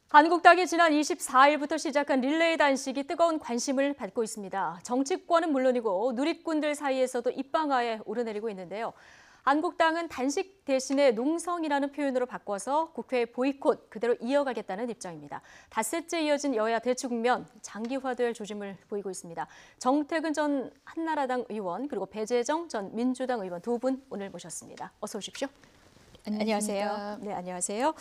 한국당이 지난 24일부터 시작한 릴레이 단식이 뜨거운 관심을 받고 있습니다. 정치권은 물론이고 누리꾼들 사이에서도 입방아에 오르내리고 있는데요. 한국당은 단식 대신에 농성이라는 표현으로 바꿔서 국회 보이콧 그대로 이어가겠다는 입장입니다. 닷새째 이어진 여야 대치 국면 장기화될 조짐을 보이고 있습니다. 정태근 전 한나라당 의원 그리고 배재정 전 민주당 의원 두 분 오늘 모셨습니다. 어서 오십시오. 안녕하세요. 네, 안녕하세요.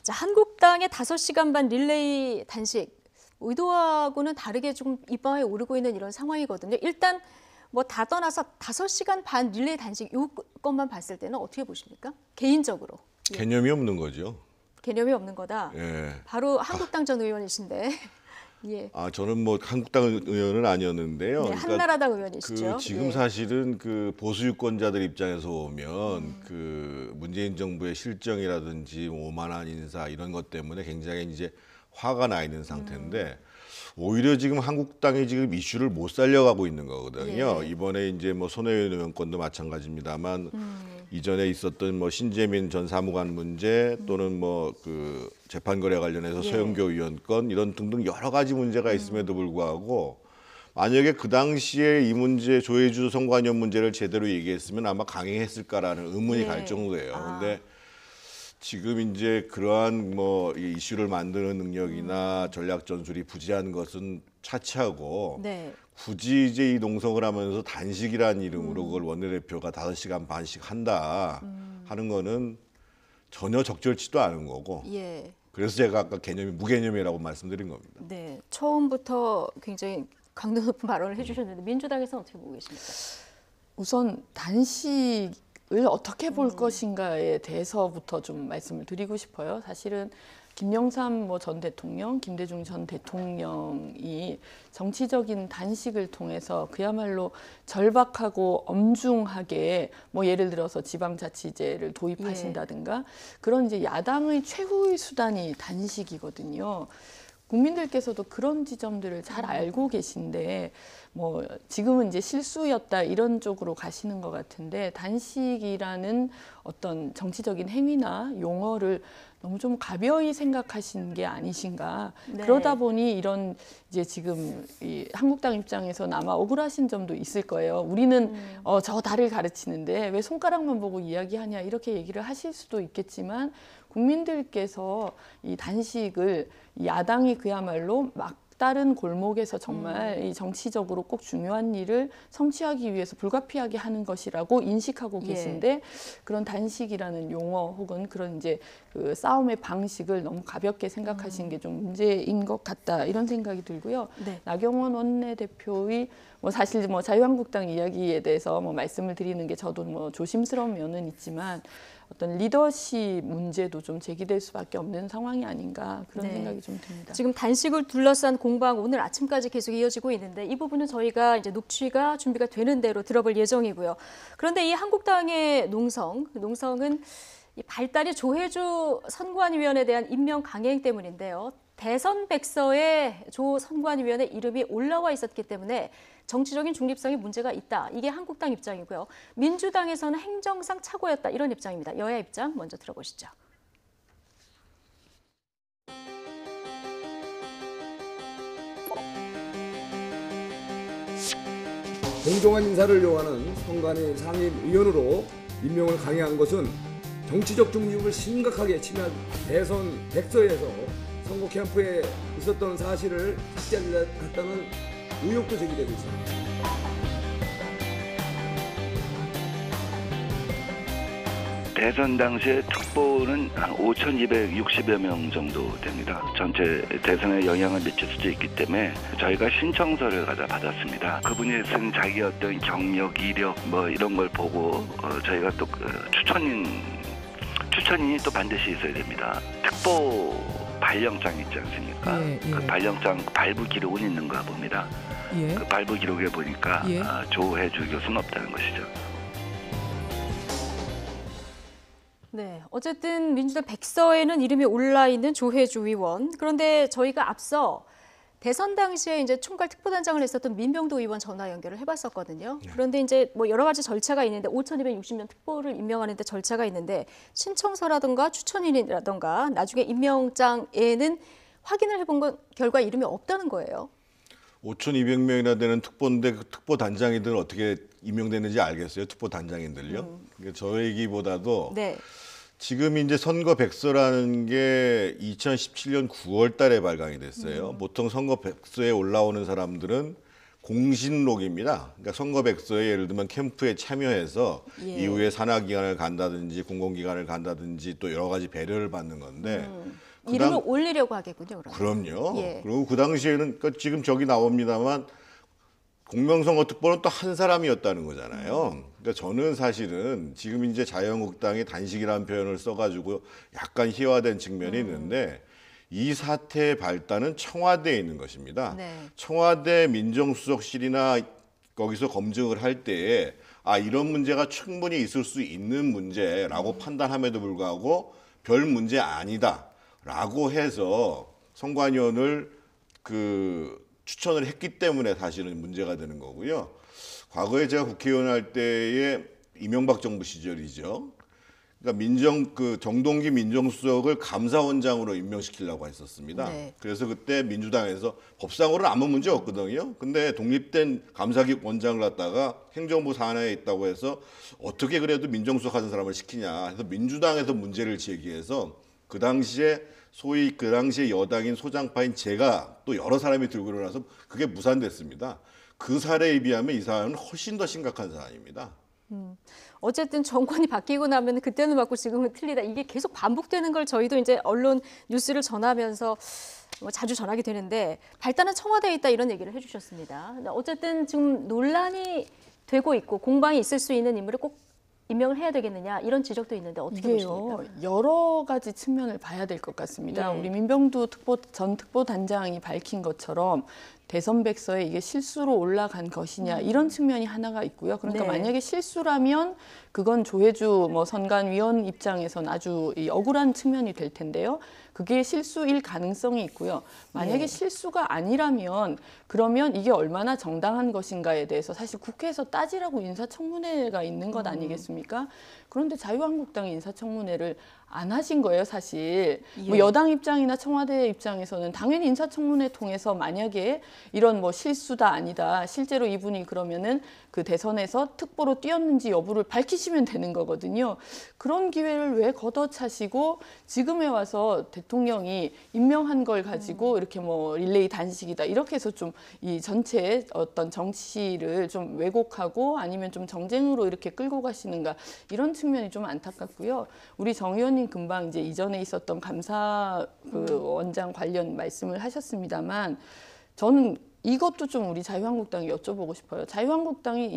자, 한국당의 5시간 반 릴레이 단식 의도하고는 다르게 조금 입방아에 오르고 있는 이런 상황이거든요. 일단 뭐 다 떠나서 5시간 반 릴레이 단식 이것만 봤을 때는 어떻게 보십니까? 개인적으로. 개념이 없는 거죠. 개념이 없는 거다. 예. 바로 한국당 전 의원이신데. 예. 저는 뭐 한국당 의원은 아니었는데요. 네, 한나라당 의원이시죠. 지금 예. 사실은 그 보수 유권자들 입장에서 보면 그 문재인 정부의 실정이라든지 오만한 인사 이런 것 때문에 굉장히 이제 화가 나 있는 상태인데 오히려 지금 한국당이 지금 이슈를 못 살려가고 있는 거거든요. 예. 이번에 이제 뭐 손혜원 의원 건도 마찬가지입니다만 이전에 있었던 뭐 신재민 전 사무관 문제 또는 뭐 그 재판거래 관련해서 예. 서영교 의원 건 이런 등등 여러 가지 문제가 있음에도 불구하고 만약에 그 당시에 이 문제 조혜주 선관위원 문제를 제대로 얘기했으면 아마 강행했을까라는 의문이 예. 갈 정도예요. 근데 지금 이제 그러한 뭐 이 이슈를 만드는 능력이나 전략 전술이 부재한 것은 차치하고 네. 굳이 이제 이 농성을 하면서 단식이라는 이름으로 그걸 원내대표가 5시간 반씩 한다 하는 거는 전혀 적절치도 않은 거고. 예. 그래서 제가 아까 개념이 무개념이라고 말씀드린 겁니다. 네. 처음부터 굉장히 강도 높은 발언을 해주셨는데 민주당에서는 어떻게 보고 계십니까? 우선 단식을 어떻게 볼 것인가에 대해서부터 좀 말씀을 드리고 싶어요. 사실은 김영삼 전 대통령, 김대중 전 대통령이 정치적인 단식을 통해서 그야말로 절박하고 엄중하게 예를 들어서 지방자치제를 도입하신다든가 그런 이제 야당의 최후의 수단이 단식이거든요. 국민들께서도 그런 지점들을 잘 알고 계신데 지금은 이제 실수였다 이런 쪽으로 가시는 것 같은데 단식이라는 어떤 정치적인 행위나 용어를 너무 좀 가벼이 생각하신 게 아니신가. 네. 그러다 보니 이런 이제 지금 이 한국당 입장에서는 아마 억울하신 점도 있을 거예요. 우리는 저 달을 가르치는데 왜 손가락만 보고 이야기하냐 이렇게 얘기를 하실 수도 있겠지만 국민들께서 이 단식을 야당이 그야말로 막다른 골목에서 정말 이 정치적으로 꼭 중요한 일을 성취하기 위해서 불가피하게 하는 것이라고 인식하고 계신데 그런 단식이라는 용어 혹은 그런 이제 그 싸움의 방식을 너무 가볍게 생각하시는 게 좀 문제인 것 같다 이런 생각이 들고요. 네. 나경원 원내대표의 사실 자유한국당 이야기에 대해서 말씀을 드리는 게 저도 조심스러운 면은 있지만 어떤 리더십 문제도 좀 제기될 수밖에 없는 상황이 아닌가 그런 네. 생각이 좀 듭니다. 지금 단식을 둘러싼 공방 오늘 아침까지 계속 이어지고 있는데 이 부분은 저희가 이제 녹취가 준비가 되는 대로 들어볼 예정이고요. 그런데 이 한국당의 농성은 이 발달이 조혜주 선관위원에 대한 임명 강행 때문인데요. 대선 백서에 조 선관위원의 이름이 올라와 있었기 때문에 정치적인 중립성에 문제가 있다. 이게 한국당 입장이고요. 민주당에서는 행정상 착오였다. 이런 입장입니다. 여야 입장 먼저 들어보시죠. 공정한 인사를 요하는 선관위 상임위원으로 임명을 강행한 것은 정치적 중립을 심각하게 침해한 대선 백서에서 선거 캠프에 있었던 사실을 삭제했다는 의혹도 제기되고 있습니다. 대선 당시에 특보는 한 5,260여 명 정도 됩니다. 전체 대선에 영향을 미칠 수도 있기 때문에 저희가 신청서를 받았습니다. 그분이 쓴 자기 어떤 경력, 이력 이런 걸 보고 저희가 또 추천인이 또 반드시 있어야 됩니다. 특보 발령장 있지 않습니까? 그 발령장 발부 기록은 있는가 봅니다. 그 발부 기록에 보니까 조혜주 교수는 없다는 것이죠. 네, 어쨌든 민주당 백서에는 이름이 올라 있는 조혜주 의원. 그런데 저희가 앞서 대선 당시에 이제 총괄 특보단장을 했었던 민병도 의원 전화 연결을 해봤었거든요. 그런데 이제 뭐 여러 가지 절차가 있는데 5,260명 특보를 임명하는 데 절차가 있는데 신청서라든가 추천인이라든가 나중에 임명장에는 확인을 해본 결과 이름이 없다는 거예요. 5,200명이나 되는 특보인데 그 특보 단장인들은 어떻게 임명되는지 알겠어요? 특보 단장인들요? 그러니까 저 얘기보다도 네. 지금 이제 선거 백서라는 게 2017년 9월 달에 발간이 됐어요. 보통 선거 백서에 올라오는 사람들은 공신록입니다. 그러니까 선거 백서에 예를 들면 캠프에 참여해서 예. 이후에 산하기관을 간다든지 공공기관을 간다든지 또 여러 가지 배려를 받는 건데 그 이름을 당- 올리려고 하겠군요. 그러면. 그럼요. 예. 그리고 그 당시에는 그러니까 지금 저기 나옵니다만 공명선거 특보는 또 한 사람이었다는 거잖아요. 그러니까 저는 사실은 지금 이제 자유한국당이 단식이라는 표현을 써가지고 약간 희화된 측면이 있는데 이 사태의 발단은 청와대에 있는 것입니다. 네. 청와대 민정수석실이나 거기서 검증을 할 때에 아 이런 문제가 충분히 있을 수 있는 문제라고 판단함에도 불구하고 별 문제 아니다라고 해서 선관위원을 추천을 했기 때문에 사실은 문제가 되는 거고요. 과거에 제가 국회의원 할 때에 이명박 정부 시절이죠. 그러니까 정동기 민정수석을 감사원장으로 임명시키려고 했었습니다. 네. 그래서 그때 민주당에서 법상으로는 아무 문제 없거든요. 근데 독립된 감사원장을 갖다가 행정부 산하에 있다고 해서 어떻게 그래도 민정수석 하는 사람을 시키냐 해서 민주당에서 문제를 제기해서 그 당시에 소위 그 당시에 여당인 소장파인 제가 또 여러 사람이 들고 일어나서 그게 무산됐습니다. 그 사례에 비하면 이 사안은 훨씬 더 심각한 사안입니다. 어쨌든 정권이 바뀌고 나면 그때는 맞고 지금은 틀리다. 이게 계속 반복되는 걸 저희도 이제 언론 뉴스를 전하면서 뭐 자주 전하게 되는데 발단은 청와대에 있다 이런 얘기를 해주셨습니다. 어쨌든 지금 논란이 되고 있고 공방이 있을 수 있는 인물을 꼭 임명을 해야 되겠느냐 이런 지적도 있는데 어떻게 보십니까? 여러 가지 측면을 봐야 될 것 같습니다. 예. 우리 민병두 전 특보단장이 밝힌 것처럼 대선 백서에 이게 실수로 올라간 것이냐 이런 측면이 하나가 있고요. 그러니까 네. 만약에 실수라면 그건 조혜주 선관위원 입장에선 아주 억울한 측면이 될 텐데요. 그게 실수일 가능성이 있고요. 만약에 예. 실수가 아니라면 그러면 이게 얼마나 정당한 것인가에 대해서 사실 국회에서 따지라고 인사청문회가 있는 것 아니겠습니까? 그런데 자유한국당이 인사청문회를 안 하신 거예요, 사실. 뭐 예. 여당 입장이나 청와대 입장에서는 당연히 인사청문회 통해서 만약에 이런 뭐 실수다 아니다. 실제로 이분이 그러면은 그 대선에서 특보로 뛰었는지 여부를 밝히시면 되는 거거든요. 그런 기회를 왜 걷어차시고 지금에 와서 대통령이 임명한 걸 가지고 이렇게 뭐 릴레이 단식이다. 이렇게 해서 좀 이 전체 어떤 정치를 좀 왜곡하고 아니면 좀 정쟁으로 이렇게 끌고 가시는가. 이런 측면이 좀 안타깝고요. 우리 정 의원님 금방 이제 이전에 있었던 감사 원장 관련 말씀을 하셨습니다만 저는 이것도 좀 우리 자유한국당에 여쭤보고 싶어요. 자유한국당이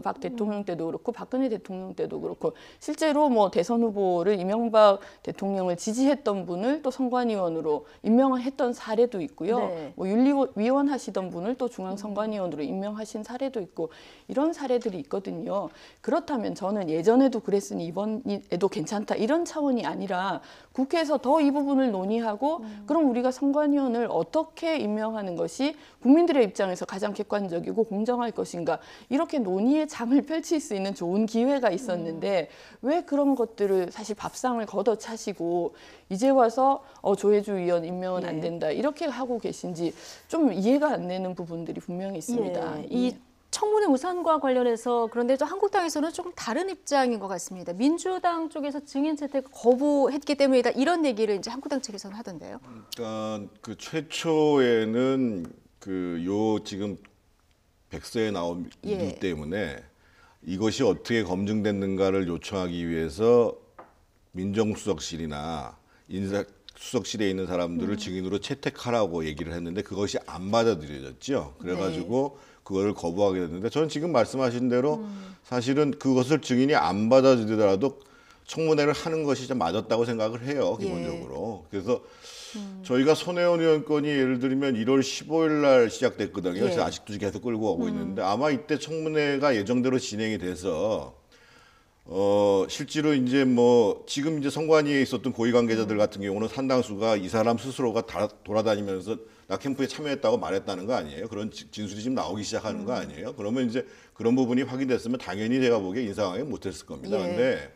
박 대통령 때도 그렇고 박근혜 대통령 때도 그렇고 실제로 뭐 대선 후보를 이명박 대통령을 지지했던 분을 또 선관위원으로 임명했던 사례도 있고요. 네. 뭐 윤리위원 하시던 분을 또 중앙선관위원으로 임명하신 사례도 있고 이런 사례들이 있거든요. 그렇다면 저는 예전에도 그랬으니 이번에도 괜찮다 이런 차원이 아니라 국회에서 더 이 부분을 논의하고 그럼 우리가 선관위원을 어떻게 임명하는 것이 국민들의 입장에서 가장 객관적이고 공정할 것인가 이렇게 논의의 장을 펼칠 수 있는 좋은 기회가 있었는데 왜 그런 것들을 사실 밥상을 걷어차시고 이제 와서 조혜주 의원 임명은 안 된다 이렇게 하고 계신지 좀 이해가 안 되는 부분들이 분명히 있습니다. 예. 이 청문회 무산과 관련해서 그런데 또 한국당에서는 조금 다른 입장인 것 같습니다. 민주당 쪽에서 증인 채택 거부했기 때문이다 이런 얘기를 이제 한국당 측에서는 하던데요. 그러니까 그 최초에는 지금 백서에 나온 예. 일 때문에 이것이 어떻게 검증됐는가를 요청하기 위해서 민정수석실이나 인사수석실에 있는 사람들을 증인으로 채택하라고 얘기를 했는데 그것이 안 받아들여졌죠. 그래가지고 그거를 거부하게 됐는데 저는 지금 말씀하신 대로 사실은 그것을 증인이 안 받아들이더라도 청문회를 하는 것이 좀 맞았다고 생각을 해요. 기본적으로. 그래서 저희가 손혜원 의원 건이 예를 들면 1월 15일 날 시작됐거든요. 그래서 아직도 계속 끌고 가고 있는데 아마 이때 청문회가 예정대로 진행이 돼서 실제로 이제 뭐 지금 이제 선관위에 있었던 고위 관계자들 같은 경우는 상당수가 이 사람 스스로가 돌아다니면서 나 캠프에 참여했다고 말했다는 거 아니에요? 그런 진술이 지금 나오기 시작하는 거 아니에요? 그러면 이제 그런 부분이 확인됐으면 당연히 제가 보기에 인사강행 못했을 겁니다. 예. 근데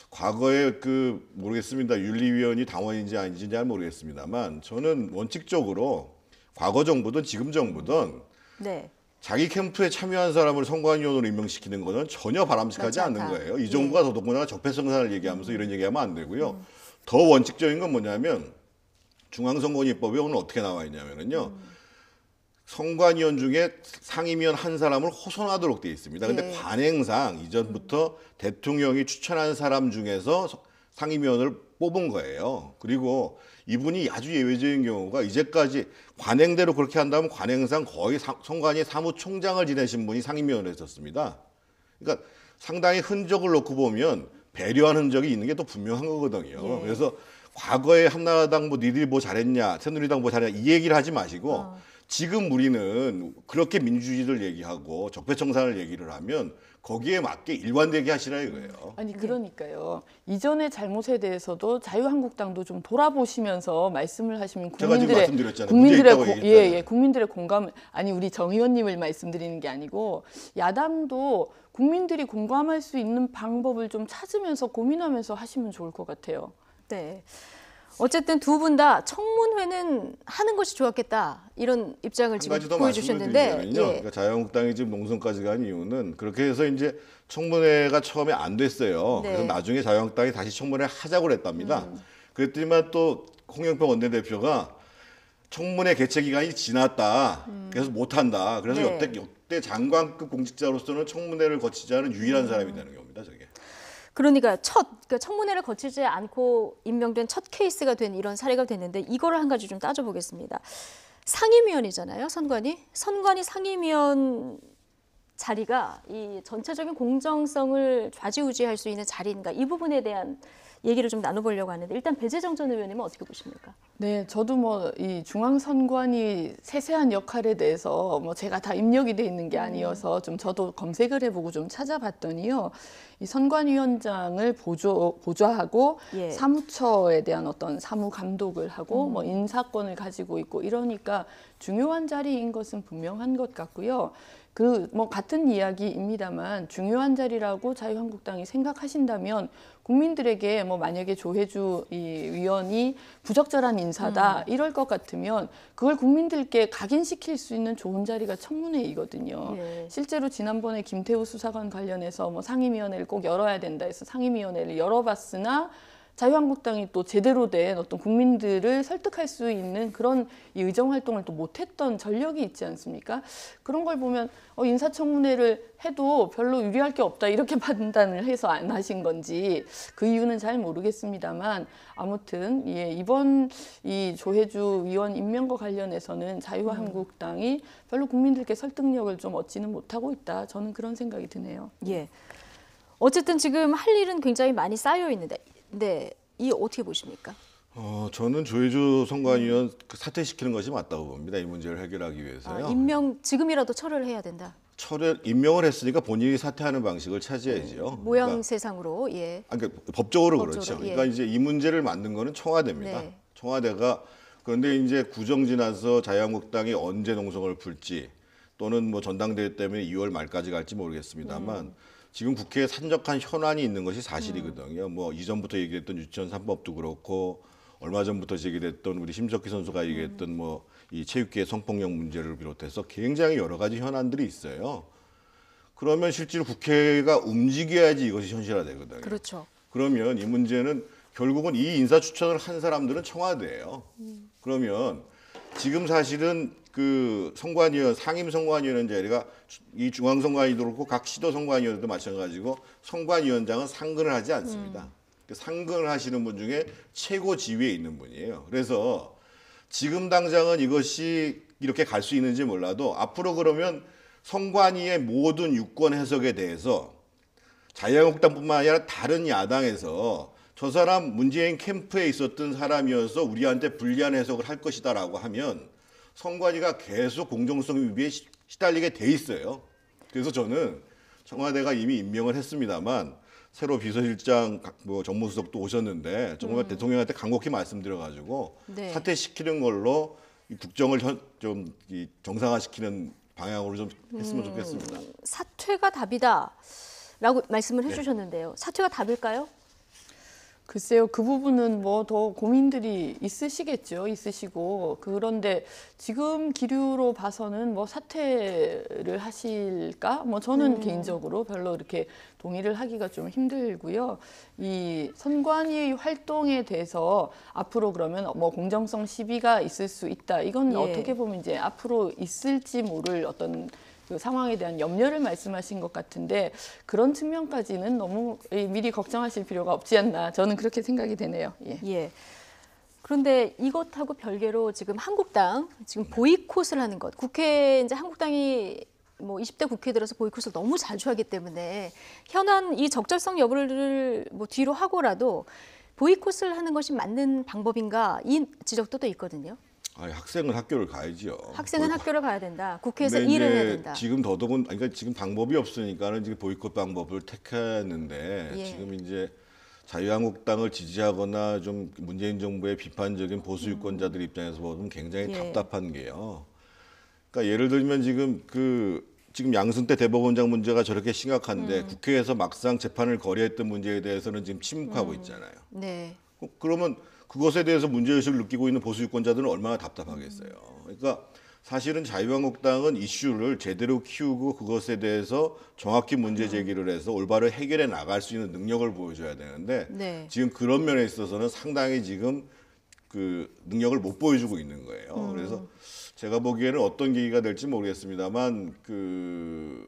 과거에 그 모르겠습니다. 윤리위원이 당원인지 아닌지 잘 모르겠습니다만 저는 원칙적으로 과거 정부든 지금 정부든 네. 자기 캠프에 참여한 사람을 선관위원으로 임명시키는 것은 전혀 바람직하지 그렇지 않는 않다. 거예요. 이 정부가 더더군다나 적폐성산을 얘기하면서 이런 얘기하면 안 되고요. 더 원칙적인 건 뭐냐면 중앙선관위법에 오늘 어떻게 나와 있냐면요. 선관위원 중에 상임위원 한 사람을 호선하도록 돼 있습니다. 근데 예. 관행상 이전부터 대통령이 추천한 사람 중에서 상임위원을 뽑은 거예요. 그리고 이분이 아주 예외적인 경우가 이제까지 관행대로 그렇게 한다면 관행상 거의 선관위 사무총장을 지내신 분이 상임위원을 했었습니다. 그러니까 상당히 흔적을 놓고 보면 배려한 흔적이 있는 게 또 분명한 거거든요. 예. 그래서 과거에 한나라당 뭐 니들이 뭐 잘했냐, 새누리당 뭐 잘했냐 이 얘기를 하지 마시고 지금 우리는 그렇게 민주주의를 얘기하고 적폐청산을 얘기를 하면 거기에 맞게 일관되게 하시라 이거예요. 아니 그러니까요. 이전의 잘못에 대해서도 자유한국당도 좀 돌아보시면서 말씀을 하시면 제가 지금 국민들의 말씀드렸잖아요. 문제 있다고 얘기했잖아요. 국민들의 공감 아니 우리 정 의원님을 말씀드리는 게 아니고 야당도 국민들이 공감할 수 있는 방법을 좀 찾으면서 고민하면서 하시면 좋을 것 같아요. 네. 어쨌든 두 분 다 청문회는 하는 것이 좋았겠다 이런 입장을 한 지금 가지 더 보여주셨는데 말씀드리면요. 그러니까 자유한국당이 지금 농성까지 간 이유는 그렇게 해서 이제 청문회가 처음에 안 됐어요. 네. 그래서 나중에 자유한국당이 다시 청문회 하자고 그랬답니다. 그랬더니만 또 홍영평 원내대표가 청문회 개최 기간이 지났다. 그래서 못 한다. 그래서 네. 역대 장관급 공직자로서는 청문회를 거치지 않은 유일한 사람이 되는 겁니다. 저게. 그러니까 청문회를 거치지 않고 임명된 첫 케이스가 된 이런 사례가 됐는데 이거를 한 가지 좀 따져보겠습니다. 상임위원이잖아요, 선관위. 선관위 상임위원 자리가 이 전체적인 공정성을 좌지우지할 수 있는 자리인가 이 부분에 대한 얘기를 좀 나눠보려고 하는데 일단 배재정 전 의원님은 어떻게 보십니까? 네, 저도 뭐 이 중앙선관위 세세한 역할에 대해서 뭐 제가 다 입력이 돼 있는 게 아니어서 좀 저도 검색을 해보고 좀 찾아봤더니요. 이 선관위원장을 보좌하고 예. 사무처에 대한 어떤 사무 감독을 하고 뭐 인사권을 가지고 있고 이러니까 중요한 자리인 것은 분명한 것 같고요. 그 뭐 같은 이야기입니다만 중요한 자리라고 자유한국당이 생각하신다면 국민들에게 뭐 만약에 조혜주 이 위원이 부적절한 인사다 이럴 것 같으면 그걸 국민들께 각인시킬 수 있는 좋은 자리가 청문회이거든요. 예. 실제로 지난번에 김태우 수사관 관련해서 뭐 상임위원회를 꼭 열어야 된다 해서 상임위원회를 열어봤으나 자유한국당이 또 제대로 된 어떤 국민들을 설득할 수 있는 그런 이 의정 활동을 또 못했던 전력이 있지 않습니까? 그런 걸 보면 인사청문회를 해도 별로 유리할 게 없다 이렇게 판단을 해서 안 하신 건지 그 이유는 잘 모르겠습니다만 아무튼 예, 이번 이 조혜주 위원 임명과 관련해서는 자유한국당이 별로 국민들께 설득력을 좀 얻지는 못하고 있다. 저는 그런 생각이 드네요. 예. 어쨌든 지금 할 일은 굉장히 많이 쌓여 있는데, 네, 이 어떻게 보십니까? 저는 조혜주 선관위원 사퇴시키는 것이 맞다고 봅니다. 이 문제를 해결하기 위해서요. 임명 지금이라도 철회를 해야 된다. 임명을 했으니까 본인이 사퇴하는 방식을 차지해야죠. 모양새상으로 예. 그러니까 법적으로 법적으로, 그렇죠. 예. 그러니까 이제 이 문제를 만든 거는 청와대입니다. 네. 청와대가 그런데 이제 구정 지나서 자유한국당이 언제 농성을 풀지 또는 뭐 전당대회 때문에 2월 말까지 갈지 모르겠습니다만 지금 국회에 산적한 현안이 있는 것이 사실이거든요. 뭐 이전부터 얘기했던 유치원 3법도 그렇고 얼마 전부터 제기됐던 우리 심석희 선수가 얘기했던 뭐 이 체육계의 성폭력 문제를 비롯해서 굉장히 여러 가지 현안들이 있어요. 그러면 실제로 국회가 움직여야지 이것이 현실화되거든요. 그렇죠. 그러면 이 문제는 결국은 이 인사 추천을 한 사람들은 청와대예요. 그러면 지금 사실은 그 선관위원 상임 선관위원 자리가 이 중앙선관위도 그렇고 각 시도 선관위원도 마찬가지고 선관위원장은 상근을 하지 않습니다. 상근을 하시는 분 중에 최고 지위에 있는 분이에요. 그래서 지금 당장은 이것이 이렇게 갈 수 있는지 몰라도 앞으로 그러면 선관위의 모든 유권 해석에 대해서 자유한국당뿐만 아니라 다른 야당에서 저 사람 문재인 캠프에 있었던 사람이어서 우리한테 불리한 해석을 할 것이다라고 하면 선관위가 계속 공정성 위비에 시달리게 돼 있어요. 그래서 저는 청와대가 이미 임명을 했습니다만 새로 비서실장 뭐 정무수석도 오셨는데 정말 대통령한테 간곡히 말씀드려가지고 네. 사퇴시키는 걸로 이 국정을 좀 정상화시키는 방향으로 좀 했으면 좋겠습니다. 사퇴가 답이다라고 말씀을 해주셨는데요. 사퇴가 답일까요? 글쎄요, 그 부분은 뭐 더 고민들이 있으시겠죠, 있으시고. 그런데 지금 기류로 봐서는 뭐 사퇴를 하실까? 뭐 저는 개인적으로 별로 이렇게 동의를 하기가 좀 힘들고요. 이 선관위 활동에 대해서 앞으로 그러면 뭐 공정성 시비가 있을 수 있다. 이건 예. 어떻게 보면 이제 앞으로 있을지 모를 어떤 그 상황에 대한 염려를 말씀하신 것 같은데 그런 측면까지는 너무 미리 걱정하실 필요가 없지 않나 저는 그렇게 생각이 되네요. 예. 예. 그런데 이것하고 별개로 지금 한국당 지금 보이콧을 하는 것, 국회 이제 한국당이 뭐 20대 국회에 들어서 보이콧을 너무 자주 하기 때문에 현안 이 적절성 여부를 뭐 뒤로 하고라도 보이콧을 하는 것이 맞는 방법인가 이 지적도 또 있거든요. 아니, 학생은 학교를 가야지요. 학생은 학교를 가야 된다. 국회에서 근데 일을 해야 이제 된다. 지금 더더군 그러니까 지금 방법이 없으니까는 지금 보이콧 방법을 택했는데 예. 지금 이제 자유한국당을 지지하거나 좀 문재인 정부의 비판적인 보수 유권자들 입장에서 보면 굉장히 예. 답답한 게요. 그러니까 예를 들면 지금 양승태 대법원장 문제가 저렇게 심각한데 국회에서 막상 재판을 거래했던 문제에 대해서는 지금 침묵하고 있잖아요. 네. 그러면 그것에 대해서 문제의식을 느끼고 있는 보수 유권자들은 얼마나 답답하겠어요. 그러니까 사실은 자유한국당은 이슈를 제대로 키우고 그것에 대해서 정확히 문제 제기를 해서 올바로 해결해 나갈 수 있는 능력을 보여줘야 되는데 네. 지금 그런 면에 있어서는 상당히 지금 그 능력을 못 보여주고 있는 거예요. 그래서 제가 보기에는 어떤 계기가 될지 모르겠습니다만 그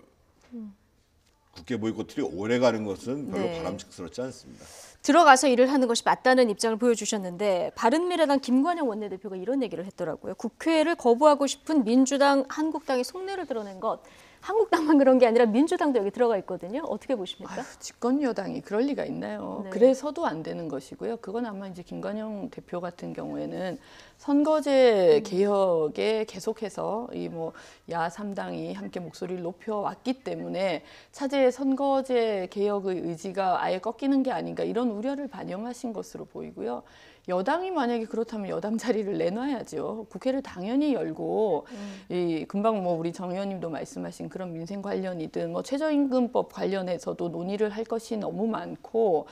국회 보이콧이 오래 가는 것은 별로 네. 바람직스럽지 않습니다. 들어가서 일을 하는 것이 맞다는 입장을 보여주셨는데 바른미래당 김관영 원내대표가 이런 얘기를 했더라고요. 국회를 거부하고 싶은 민주당, 한국당의 속내를 드러낸 것. 한국당만 그런 게 아니라 민주당도 여기 들어가 있거든요. 어떻게 보십니까? 아유, 집권 여당이 그럴 리가 있나요? 네. 그래서도 안 되는 것이고요. 그건 아마 이제 김관영 대표 같은 경우에는 선거제 개혁에 계속해서 이 뭐 야 3당이 함께 목소리를 높여 왔기 때문에 차제의 선거제 개혁의 의지가 아예 꺾이는 게 아닌가 이런 우려를 반영하신 것으로 보이고요. 여당이 만약에 그렇다면 여당 자리를 내놔야죠. 국회를 당연히 열고 이 금방 뭐 우리 정 의원님도 말씀하신 그런 민생 관련이든 뭐 최저임금법 관련해서도 논의를 할 것이 너무 많고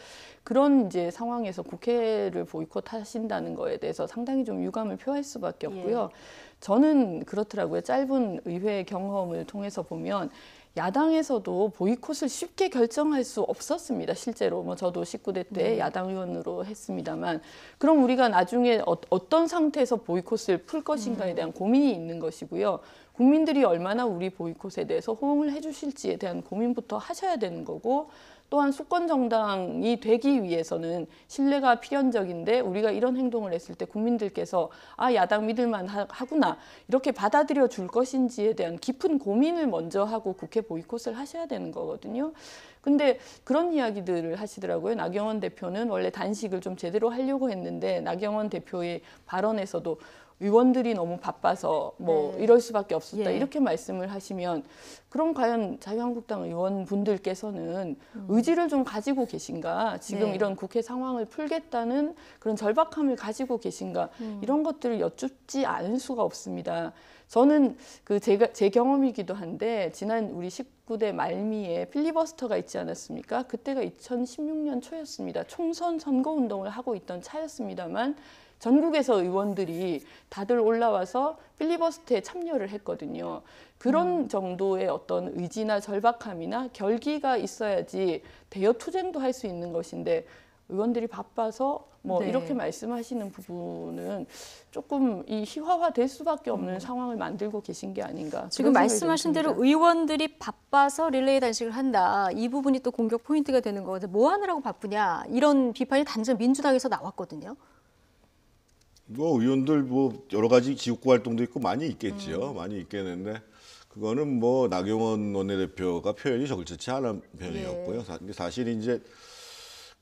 그런 이제 상황에서 국회를 보이콧하신다는 거에 대해서 상당히 좀 유감을 표할 수밖에 없고요. 저는 그렇더라고요. 짧은 의회 경험을 통해서 보면 야당에서도 보이콧을 쉽게 결정할 수 없었습니다. 실제로 뭐 저도 19대 때 야당 의원으로 했습니다만 그럼 우리가 나중에 어떤 상태에서 보이콧을 풀 것인가에 대한 고민이 있는 것이고요. 국민들이 얼마나 우리 보이콧에 대해서 호응을 해주실지에 대한 고민부터 하셔야 되는 거고 또한 수권 정당이 되기 위해서는 신뢰가 필연적인데 우리가 이런 행동을 했을 때 국민들께서 아 야당 믿을만 하구나 이렇게 받아들여 줄 것인지에 대한 깊은 고민을 먼저 하고 국회 보이콧을 하셔야 되는 거거든요. 근데 그런 이야기들을 하시더라고요. 나경원 대표는 원래 단식을 좀 제대로 하려고 했는데 나경원 대표의 발언에서도 의원들이 너무 바빠서 뭐 이럴 수밖에 없었다 예. 이렇게 말씀을 하시면 그럼 과연 자유한국당 의원분들께서는 의지를 좀 가지고 계신가 지금 네. 이런 국회 상황을 풀겠다는 그런 절박함을 가지고 계신가 이런 것들을 여쭙지 않을 수가 없습니다. 저는 제 경험이기도 한데 지난 우리 19대 말미에 필리버스터가 있지 않았습니까? 그때가 2016년 초였습니다. 총선 선거운동을 하고 있던 차였습니다만 전국에서 의원들이 다들 올라와서 필리버스터에 참여를 했거든요. 그런 정도의 어떤 의지나 절박함이나 결기가 있어야지 대여 투쟁도 할 수 있는 것인데 의원들이 바빠서 뭐 네. 이렇게 말씀하시는 부분은 조금 이 희화화될 수밖에 없는 상황을 만들고 계신 게 아닌가. 지금 그런 생각이 말씀하신 좀 대로 듭니다. 의원들이 바빠서 릴레이 단식을 한다. 이 부분이 또 공격 포인트가 되는 거거든요. 뭐 하느라고 바쁘냐. 이런 비판이 단지 민주당에서 나왔거든요. 뭐 의원들 뭐 여러 가지 지역구 활동도 있고 많이 있겠지요. 많이 있겠는데 그거는 뭐 나경원 원내대표가 표현이 적절치 않은 표현이었고요. 근데 사실 이제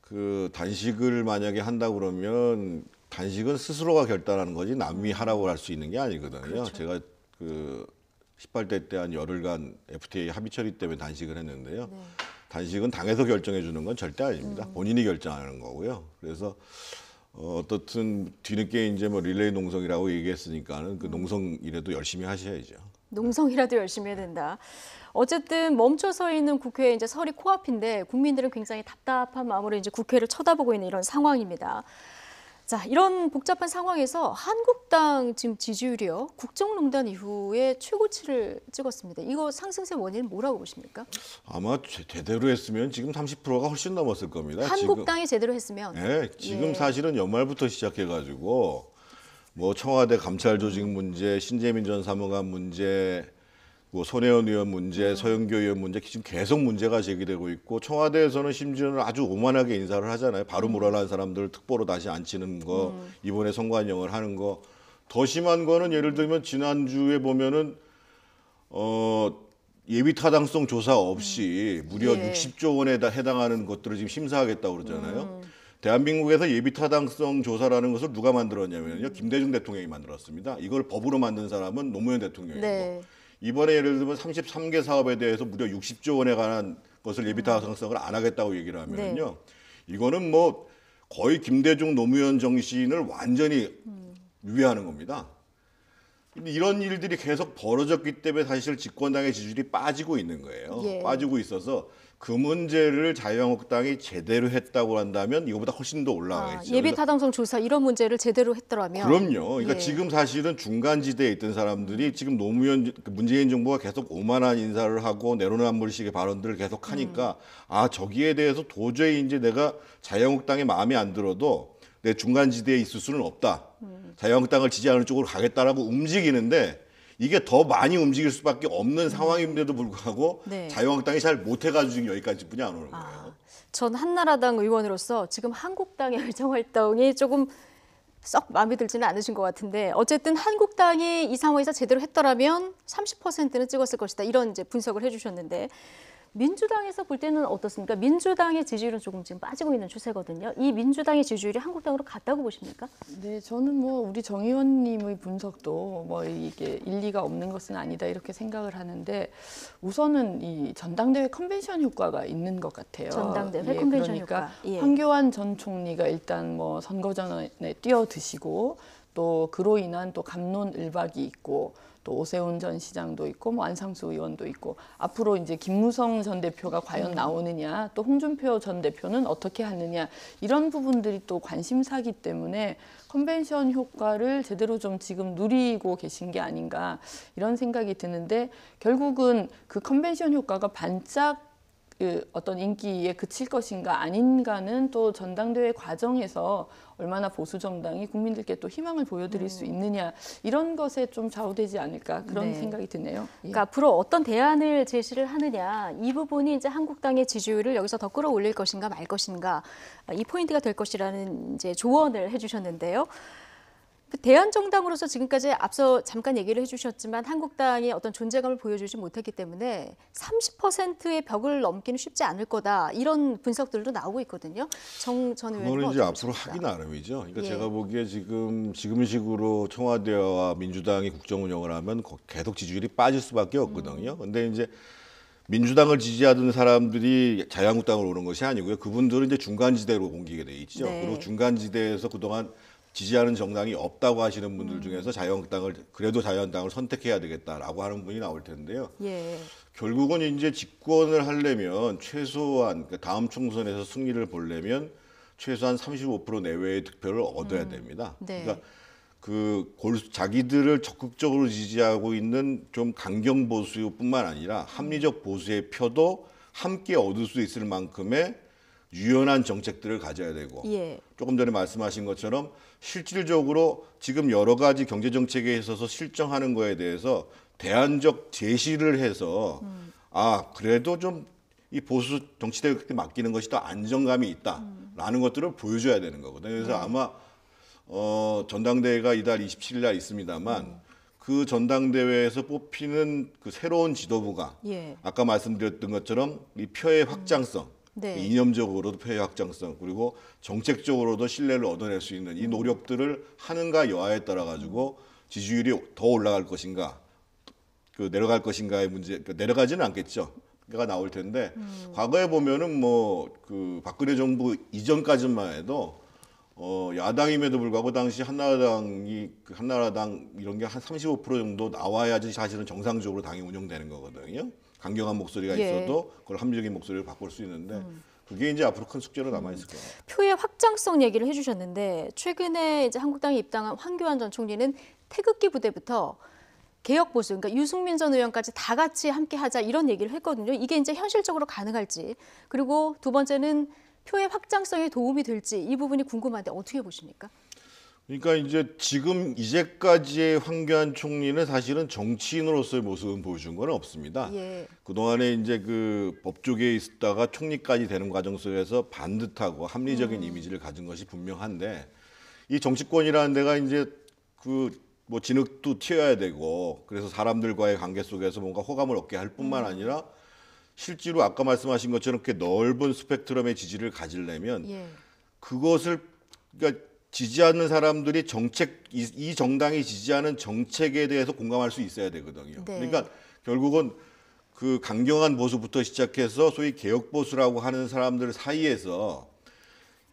그 단식을 만약에 한다 그러면 단식은 스스로가 결단하는 거지 남이 하라고 할 수 있는 게 아니거든요. 그렇죠. 제가 그 18대 때 한 열흘간 FTA 합의 처리 때문에 단식을 했는데요. 단식은 당에서 결정해 주는 건 절대 아닙니다. 본인이 결정하는 거고요. 그래서 어떻든 뒤늦게 이제 뭐 릴레이 농성이라고 얘기했으니까는 그 농성이라도 열심히 하셔야죠. 농성이라도 열심히 해야 된다. 어쨌든 멈춰서 있는 국회에 이제 설이 코앞인데 국민들은 굉장히 답답한 마음으로 이제 국회를 쳐다보고 있는 이런 상황입니다. 자, 이런 복잡한 상황에서 한국당 지금 지지율이요. 국정농단 이후에 최고치를 찍었습니다. 이거 상승세 원인은 뭐라고 보십니까? 아마 제대로 했으면 지금 30%가 훨씬 넘었을 겁니다. 한국당이 제대로 했으면. 지금 예. 사실은 연말부터 시작해가지고 뭐 청와대 감찰 조직 문제, 신재민 전 사무관 문제, 뭐 손혜원 의원 문제, 서영교 의원 문제 지금 계속 문제가 제기되고 있고 청와대에서는 심지어는 아주 오만하게 인사를 하잖아요. 바로 몰아난 사람들 특보로 다시 앉히는 거, 이번에 선관위원을 하는 거. 더 심한 거는 예를 들면 지난주에 보면은 예비 타당성 조사 없이 무려 예. 60조 원에 해당하는 것들을 지금 심사하겠다고 그러잖아요. 대한민국에서 예비 타당성 조사라는 것을 누가 만들었냐면요. 김대중 대통령이 만들었습니다. 이걸 법으로 만든 사람은 노무현 대통령이고. 네. 이번에 예를 들면 33개 사업에 대해서 무려 60조 원에 관한 것을 예비 타당성을 안 하겠다고 얘기를 하면요. 이거는 뭐 거의 김대중 노무현 정신을 완전히 위배하는 겁니다. 근데 이런 일들이 계속 벌어졌기 때문에 사실 집권당의 지지율이 빠지고 있는 거예요. 예. 빠지고 있어서 그 문제를 자유한국당이 제대로 했다고 한다면 이거보다 훨씬 더 올라가겠죠. 예비 타당성 조사 이런 문제를 제대로 했더라면. 그럼요. 그러니까 예. 지금 사실은 중간지대에 있던 사람들이 지금 노무현 문재인 정부가 계속 오만한 인사를 하고 내로남불식의 발언들을 계속 하니까 저기에 대해서 도저히 이제 내가 자유한국당의 마음에 안 들어도 내 중간지대에 있을 수는 없다. 자유한국당을 지지하는 쪽으로 가겠다라고 움직이는데 이게 더 많이 움직일 수밖에 없는 상황인데도 불구하고 네. 자유한국당이 잘 못해가지고 지금 여기까지뿐이 안 오는 거예요. 전 한나라당 의원으로서 지금 한국당의 의정활동이 조금 썩 마음에 들지는 않으신 것 같은데 어쨌든 한국당이 이 상황에서 제대로 했더라면 30%는 찍었을 것이다. 이런 이제 분석을 해주셨는데 민주당에서 볼 때는 어떻습니까? 민주당의 지지율은 조금 지금 빠지고 있는 추세거든요. 이 민주당의 지지율이 한국당으로 같다고 보십니까? 네, 저는 뭐 우리 정 의원님의 분석도 뭐 이게 일리가 없는 것은 아니다 이렇게 생각을 하는데 우선은 이 전당대회 컨벤션 효과가 있는 것 같아요. 전당대회 컨벤션 그러니까 효과. 예. 황교안 전 총리가 일단 뭐 선거 전에 뛰어드시고 또 그로 인한 또 갑론을박이 있고 또 오세훈 전 시장도 있고 뭐 안상수 의원도 있고 앞으로 이제 김무성 전 대표가 과연 나오느냐 또 홍준표 전 대표는 어떻게 하느냐 이런 부분들이 또 관심사기 때문에 컨벤션 효과를 제대로 좀 지금 누리고 계신 게 아닌가 이런 생각이 드는데 결국은 그 컨벤션 효과가 반짝 그 어떤 인기에 그칠 것인가 아닌가는 또 전당대회 과정에서 얼마나 보수 정당이 국민들께 또 희망을 보여드릴 수 있느냐 이런 것에 좀 좌우되지 않을까 그런 네. 생각이 드네요. 예. 그러니까 앞으로 어떤 대안을 제시를 하느냐 이 부분이 이제 한국당의 지지율을 여기서 더 끌어올릴 것인가 말 것인가 이 포인트가 될 것이라는 이제 조언을 해주셨는데요. 대한정당으로서 지금까지 앞서 잠깐 얘기를 해주셨지만 한국당이 어떤 존재감을 보여주지 못했기 때문에 30%의 벽을 넘기는 쉽지 않을 거다 이런 분석들도 나오고 있거든요. 정 전 의원님 그거는 이제 어떻게 앞으로 보십니까? 하기 나름이죠. 그러니까 예. 제가 보기에 지금 식으로 청와대와 민주당이 국정 운영을 하면 계속 지지율이 빠질 수밖에 없거든요. 근데 이제 민주당을 지지하던 사람들이 자유한국당으로 오는 것이 아니고요. 그분들은 이제 중간지대로 옮기게 돼 있죠. 네. 그리고 중간지대에서 그동안 지지하는 정당이 없다고 하시는 분들 중에서 자유한국당을 그래도 자유한국당을 선택해야 되겠다라고 하는 분이 나올 텐데요. 예. 결국은 이제 집권을 하려면 최소한 그러니까 다음 총선에서 승리를 보려면 최소한 35% 내외의 득표를 얻어야 됩니다. 네. 그러니까 자기들을 적극적으로 지지하고 있는 좀 강경 보수뿐만 아니라 합리적 보수의 표도 함께 얻을 수 있을 만큼의 유연한 정책들을 가져야 되고 예. 조금 전에 말씀하신 것처럼 실질적으로 지금 여러 가지 경제 정책에 있어서 실정하는 거에 대해서 대안적 제시를 해서 그래도 좀 이 보수 정치대에 맡기는 것이 더 안정감이 있다라는 것들을 보여줘야 되는 거거든요. 그래서 아마 전당대회가 이달 27일 날 있습니다만 그 전당대회에서 뽑히는 그 새로운 지도부가 예. 아까 말씀드렸던 것처럼 이 표의 확장성 네. 이념적으로도 표의 확장성 그리고 정책적으로도 신뢰를 얻어낼 수 있는 이 노력들을 하는가 여하에 따라 가지고 지지율이 더 올라갈 것인가 내려갈 것인가의 문제 내려가지는 않겠죠. 가 나올 텐데 과거에 보면은 뭐 그 박근혜 정부 이전까지만 해도 야당임에도 불구하고 당시 한나라당 이런 게 한 35% 정도 나와야지 사실은 정상적으로 당이 운영되는 거거든요. 강경한 목소리가 예. 있어도 그걸 합리적인 목소리를 바꿀 수 있는데 그게 이제 앞으로 큰 숙제로 남아 있을 거예요. 표의 확장성 얘기를 해주셨는데 최근에 이제 한국당에 입당한 황교안 전 총리는 태극기 부대부터 개혁 보수, 그러니까 유승민 전 의원까지 다 같이 함께 하자 이런 얘기를 했거든요. 이게 이제 현실적으로 가능할지, 그리고 두 번째는 표의 확장성에 도움이 될지 이 부분이 궁금한데 어떻게 보십니까? 그러니까 이제 지금 이제까지의 황교안 총리는 사실은 정치인으로서의 모습은 보여준 건 없습니다. 예. 그동안에 이제 그 법조계에 있다가 총리까지 되는 과정 속에서 반듯하고 합리적인 이미지를 가진 것이 분명한데 이 정치권이라는 데가 이제 그 뭐 진흙도 튀어야 되고 그래서 사람들과의 관계 속에서 뭔가 호감을 얻게 할 뿐만 아니라 실제로 아까 말씀하신 것처럼 그렇게 넓은 스펙트럼의 지지를 가지려면 예. 그것을 그러니까 지지하는 사람들이 이 정당이 지지하는 정책에 대해서 공감할 수 있어야 되거든요. 네. 그러니까 결국은 그 강경한 보수부터 시작해서 소위 개혁 보수라고 하는 사람들 사이에서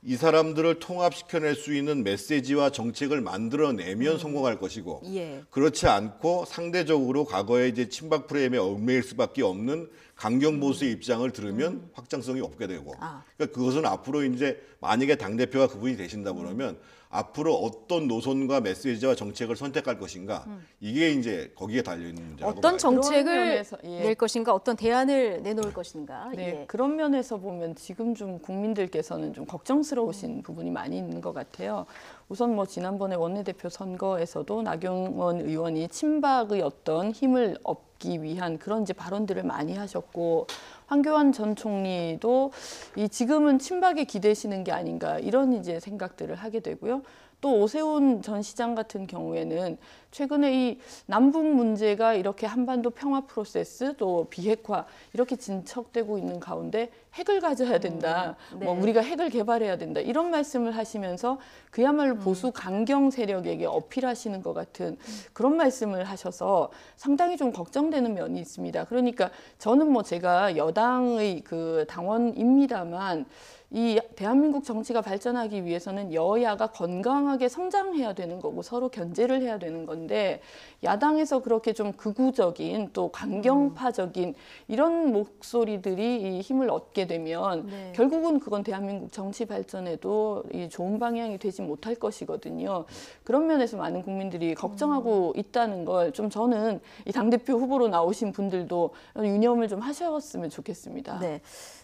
이 사람들을 통합시켜낼 수 있는 메시지와 정책을 만들어내면 성공할 것이고 예. 그렇지 않고 상대적으로 과거에 이제 친박 프레임에 얽매일 수밖에 없는 강경 보수의 입장을 들으면 확장성이 없게 되고 그러니까 그것은 앞으로 이제 만약에 당대표가 그분이 되신다 그러면 앞으로 어떤 노선과 메시지와 정책을 선택할 것인가 이게 이제 거기에 달려있는 문제라고 어떤 봐요. 정책을 그런 면에서, 예. 낼 것인가, 어떤 대안을 내놓을 것인가. 네, 예. 그런 면에서 보면 지금 좀 국민들께서는 좀 걱정스러우신 부분이 많이 있는 것 같아요. 우선 뭐 지난번에 원내대표 선거에서도 나경원 의원이 친박의 어떤 힘을 얻기 위한 그런 이제 발언들을 많이 하셨고 황교안 전 총리도 이 지금은 친박에 기대시는 게 아닌가 이런 이제 생각들을 하게 되고요. 또 오세훈 전 시장 같은 경우에는 최근에 이 남북 문제가 이렇게 한반도 평화 프로세스 또 비핵화 이렇게 진척되고 있는 가운데 핵을 가져야 된다. 네. 뭐 우리가 핵을 개발해야 된다. 이런 말씀을 하시면서 그야말로 보수 강경 세력에게 어필하시는 것 같은 그런 말씀을 하셔서 상당히 좀 걱정되는 면이 있습니다. 그러니까 저는 뭐 제가 여당의 그 당원입니다만 이 대한민국 정치가 발전하기 위해서는 여야가 건강하게 성장해야 되는 거고 서로 견제를 해야 되는 건데 야당에서 그렇게 좀 극우적인 또 강경파적인 이런 목소리들이 이 힘을 얻게 되면 네. 결국은 그건 대한민국 정치 발전에도 이 좋은 방향이 되지 못할 것이거든요. 그런 면에서 많은 국민들이 걱정하고 있다는 걸 좀 저는 이 당대표 후보로 나오신 분들도 유념을 좀 하셨으면 좋겠습니다. 네.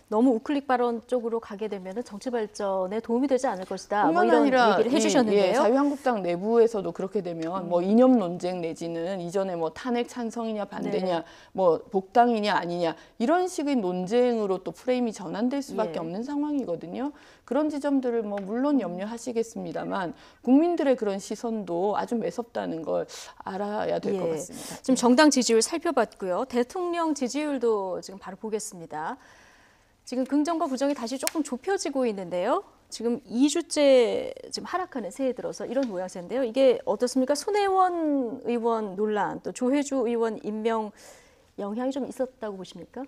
너무 우클릭 발언 쪽으로 가게 되면 정치 발전에 도움이 되지 않을 것이다. 뭐 뿐만 이런 아니라 얘기를 해주셨는데요. 자유한국당 내부에서도 그렇게 되면 뭐 이념 논쟁 내지는 이전에 뭐 탄핵 찬성이냐 반대냐, 네. 뭐 복당이냐 아니냐 이런 식의 논쟁으로 또 프레임이 전환될 수밖에 예. 없는 상황이거든요. 그런 지점들을 뭐 물론 염려하시겠습니다만 국민들의 그런 시선도 아주 매섭다는 걸 알아야 될 것 예. 같습니다. 지금 정당 지지율 살펴봤고요. 대통령 지지율도 지금 바로 보겠습니다. 지금 긍정과 부정이 다시 조금 좁혀지고 있는데요. 지금 2주째 지금 하락하는 새해 들어서 이런 모양새인데요. 이게 어떻습니까? 손혜원 의원 논란, 또 조혜주 의원 임명 영향이 좀 있었다고 보십니까?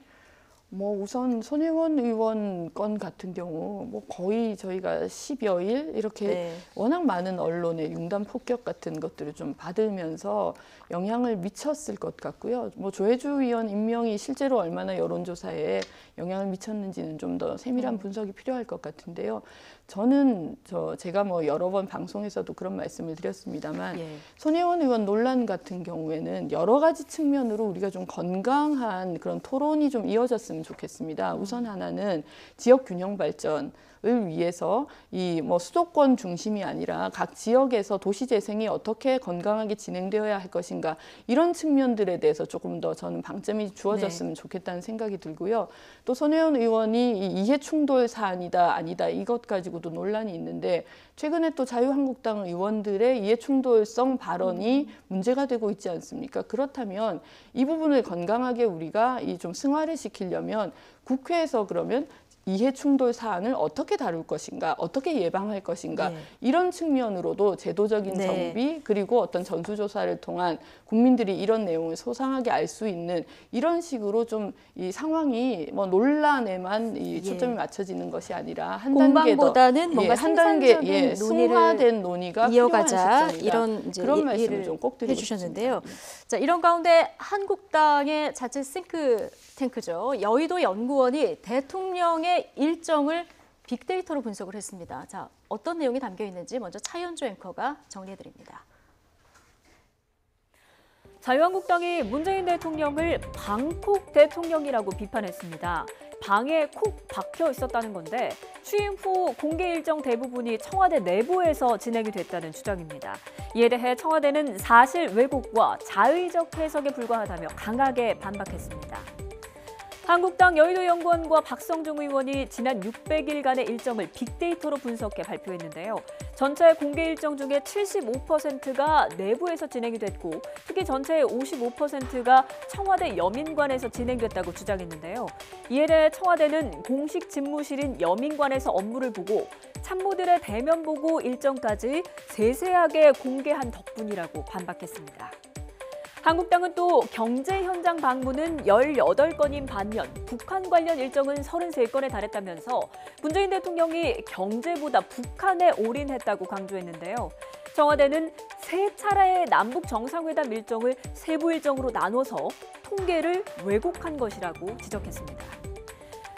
뭐 우선 손혜원 의원 건 같은 경우 뭐 거의 저희가 10여일 이렇게 네. 워낙 많은 언론의 융단 폭격 같은 것들을 좀 받으면서 영향을 미쳤을 것 같고요. 뭐 조혜주 의원 임명이 실제로 얼마나 여론조사에 영향을 미쳤는지는 좀 더 세밀한 분석이 필요할 것 같은데요. 저는 제가 뭐 여러 번 방송에서도 그런 말씀을 드렸습니다만 예. 손혜원 의원 논란 같은 경우에는 여러 가지 측면으로 우리가 좀 건강한 그런 토론이 좀 이어졌으면 좋겠습니다. 우선 하나는 지역 균형 발전을 위해서 이 뭐 수도권 중심이 아니라 각 지역에서 도시 재생이 어떻게 건강하게 진행되어야 할 것인가 이런 측면들에 대해서 조금 더 저는 방점이 주어졌으면 좋겠다는 생각이 들고요. 또 손혜원 의원이 이 이해 충돌 사안이다 아니다 이것 가지고도 논란이 있는데 최근에 또 자유한국당 의원들의 이해 충돌성 발언이 문제가 되고 있지 않습니까? 그렇다면 이 부분을 건강하게 우리가 이 좀 승화를 시키려면 국회에서 그러면 이해 충돌 사안을 어떻게 다룰 것인가, 어떻게 예방할 것인가 예. 이런 측면으로도 제도적인 네. 정비 그리고 어떤 전수조사를 통한 국민들이 이런 내용을 소상하게 알 수 있는 이런 식으로 좀 이 상황이 뭐 논란에만 이 초점이 맞춰지는 것이 아니라 한 단계 더 공방보다는 뭔가 한 단계 생산적인 논의를 승화된 논의가 이어가자 필요한 시점이다. 이런 이제 그런 말씀을 얘기를 좀 꼭 드리고 해주셨는데요. 싶습니다. 자, 이런 가운데 한국당의 자체 싱크탱크죠. 여의도 연구원이 대통령의 일정을 빅데이터로 분석을 했습니다. 자, 어떤 내용이 담겨 있는지 먼저 차현주 앵커가 정리해드립니다. 자유한국당이 문재인 대통령을 방콕 대통령이라고 비판했습니다. 방에 콕 박혀 있었다는 건데 취임 후 공개 일정 대부분이 청와대 내부에서 진행이 됐다는 주장입니다. 이에 대해 청와대는 사실 왜곡과 자의적 해석에 불과하다며 강하게 반박했습니다. 한국당 여의도연구원과 박성중 의원이 지난 600일간의 일정을 빅데이터로 분석해 발표했는데요. 전체 공개 일정 중에 75%가 내부에서 진행이 됐고 특히 전체의 55%가 청와대 여민관에서 진행됐다고 주장했는데요. 이에 대해 청와대는 공식 집무실인 여민관에서 업무를 보고 참모들의 대면 보고 일정까지 세세하게 공개한 덕분이라고 반박했습니다. 한국당은 또 경제 현장 방문은 18건인 반면 북한 관련 일정은 33건에 달했다면서 문재인 대통령이 경제보다 북한에 올인했다고 강조했는데요. 청와대는 3차례의 남북 정상회담 일정을 세부 일정으로 나눠서 통계를 왜곡한 것이라고 지적했습니다.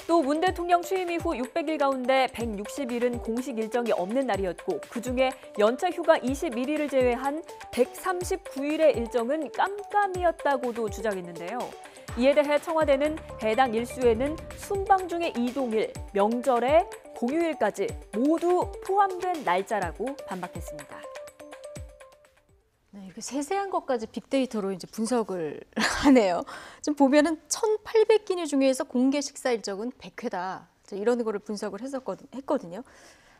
또 문 대통령 취임 이후 600일 가운데 160일은 공식 일정이 없는 날이었고 그중에 연차 휴가 21일을 제외한 139일의 일정은 깜깜이었다고도 주장했는데요. 이에 대해 청와대는 해당 일수에는 순방 중의 이동일, 명절에 공휴일까지 모두 포함된 날짜라고 반박했습니다. 네, 그 세세한 것까지 빅데이터로 이제 분석을 하네요. 지금 보면은 1,800끼니 중에서 공개 식사 일정은 100회다. 이런 거를 분석을 했거든요.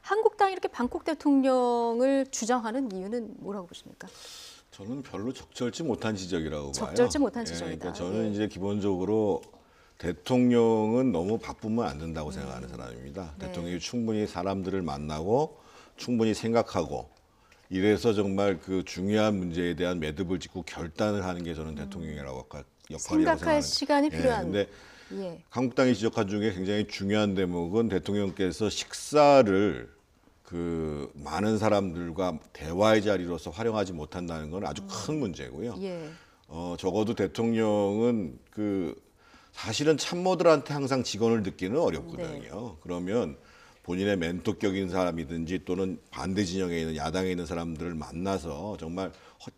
한국당이 이렇게 방콕 대통령을 주장하는 이유는 뭐라고 보십니까? 저는 별로 적절치 못한 지적이라고 봐요. 적절치 못한 지적이다. 그러니까 저는 예. 이제 기본적으로 대통령은 너무 바쁘면 안 된다고 생각하는 사람입니다. 네. 대통령이 충분히 사람들을 만나고 충분히 생각하고 이래서 정말 그 중요한 문제에 대한 매듭을 짓고 결단을 하는 게 저는 대통령이라고 역할이라고 생각할 생각하는데. 시간이 필요한. 근데 예. 한국당이 지적한 중에 굉장히 중요한 대목은 대통령께서 식사를 그 많은 사람들과 대화의 자리로서 활용하지 못한다는 건 아주 큰 문제고요. 예. 적어도 대통령은 그 사실은 참모들한테 항상 직언을 듣기는 어렵거든요. 그러면 본인의 멘토격인 사람이든지 또는 반대 진영에 있는 야당에 있는 사람들을 만나서 정말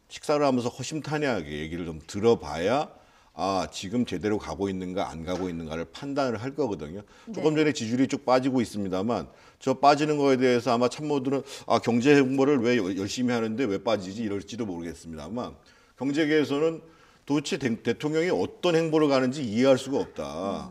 식사를 하면서 허심탄회하게 얘기를 좀 들어봐야 아 지금 제대로 가고 있는가 안 가고 있는가를 판단을 할 거거든요. 조금 전에 지지율이 쭉 빠지고 있습니다만 저 빠지는 거에 대해서 아마 참모들은 아 경제 홍보를 왜 열심히 하는데 왜 빠지지 이럴지도 모르겠습니다만 경제계에서는 도대체 대통령이 어떤 행보를 가는지 이해할 수가 없다.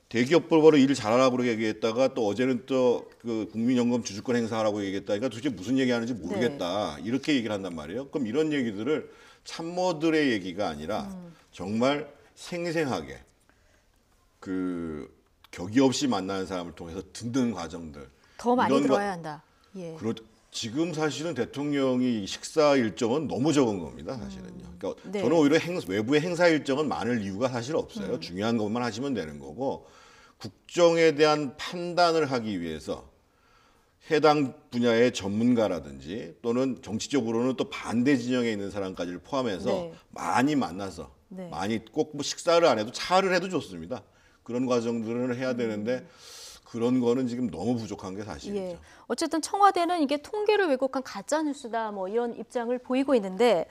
대기업들 바로 일을 잘하라고 얘기했다가 또 어제는 또 그 국민연금 주주권 행사하라고 얘기했다니까 도대체 무슨 얘기하는지 모르겠다. 이렇게 얘기를 한단 말이에요. 그럼 이런 얘기들을 참모들의 얘기가 아니라 정말 생생하게 그 격이 없이 만나는 사람을 통해서 듣는 과정들. 더 많이 이런 들어야 한다. 예. 지금 사실은 대통령이 식사 일정은 너무 적은 겁니다, 사실은요. 그러니까 네. 저는 오히려 외부의 행사 일정은 많을 이유가 사실 없어요. 중요한 것만 하시면 되는 거고 국정에 대한 판단을 하기 위해서 해당 분야의 전문가라든지 또는 정치적으로는 또 반대 진영에 있는 사람까지를 포함해서 네. 많이 만나서 네. 많이 꼭 뭐 식사를 안 해도 차를 해도 좋습니다. 그런 과정들을 해야 되는데 그런 거는 지금 너무 부족한 게 사실이죠. 예. 어쨌든 청와대는 이게 통계를 왜곡한 가짜 뉴스다 뭐 이런 입장을 보이고 있는데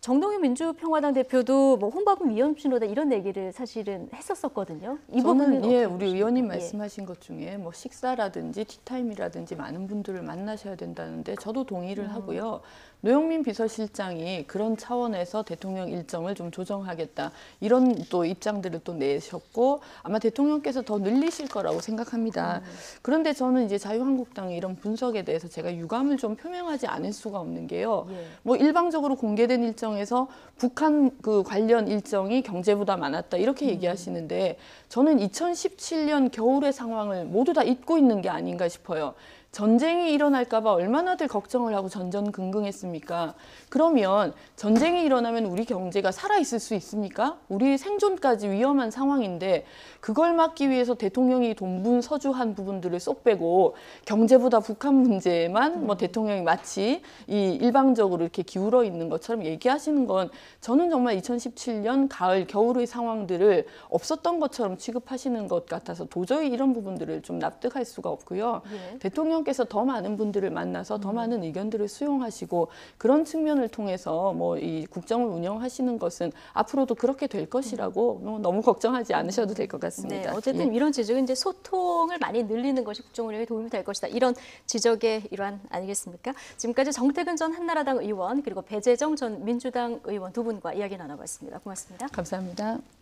정동윤 민주평화당 대표도 뭐 혼밥은 위험신호다 이런 얘기를 사실은 했었었거든요. 이 부분은 저는 어떻게 우리 보십니까? 의원님 예. 말씀하신 것 중에 뭐 식사라든지 티타임이라든지 많은 분들을 만나셔야 된다는데 저도 동의를 하고요. 노영민 비서실장이 그런 차원에서 대통령 일정을 좀 조정하겠다 이런 또 입장들을 또 내셨고 아마 대통령께서 더 늘리실 거라고 생각합니다. 그런데 저는 이제 자유한국당의 이런 분석에 대해서 제가 유감을 좀 표명하지 않을 수가 없는 게요. 뭐 일방적으로 공개된 일정에서 북한 그 관련 일정이 경제보다 많았다 이렇게 얘기하시는데 저는 2017년 겨울의 상황을 모두 다 잊고 있는 게 아닌가 싶어요. 전쟁이 일어날까 봐 얼마나들 걱정을 하고 전전긍긍했습니까? 그러면 전쟁이 일어나면 우리 경제가 살아있을 수 있습니까? 우리 생존까지 위험한 상황인데 그걸 막기 위해서 대통령이 돈분서주한 부분들을 쏙 빼고 경제보다 북한 문제에만 뭐 대통령이 마치 이 일방적으로 이렇게 기울어 있는 것처럼 얘기하시는 건 저는 정말 2017년 가을, 겨울의 상황들을 없었던 것처럼 취급하시는 것 같아서 도저히 이런 부분들을 좀 납득할 수가 없고요. 대통령께서 더 많은 분들을 만나서 더 많은 의견들을 수용하시고 그런 측면을 통해서 뭐 이 국정을 운영하시는 것은 앞으로도 그렇게 될 것이라고 뭐 너무 걱정하지 않으셔도 될 것 같습니다. 네, 어쨌든 이런 지적은 이제 소통을 많이 늘리는 것이 국정 운영에 도움이 될 것이다. 이런 지적의 일환 아니겠습니까? 지금까지 정태근 전 한나라당 의원 그리고 배재정 전 민주당 의원 두 분과 이야기 나눠봤습니다. 고맙습니다. 감사합니다.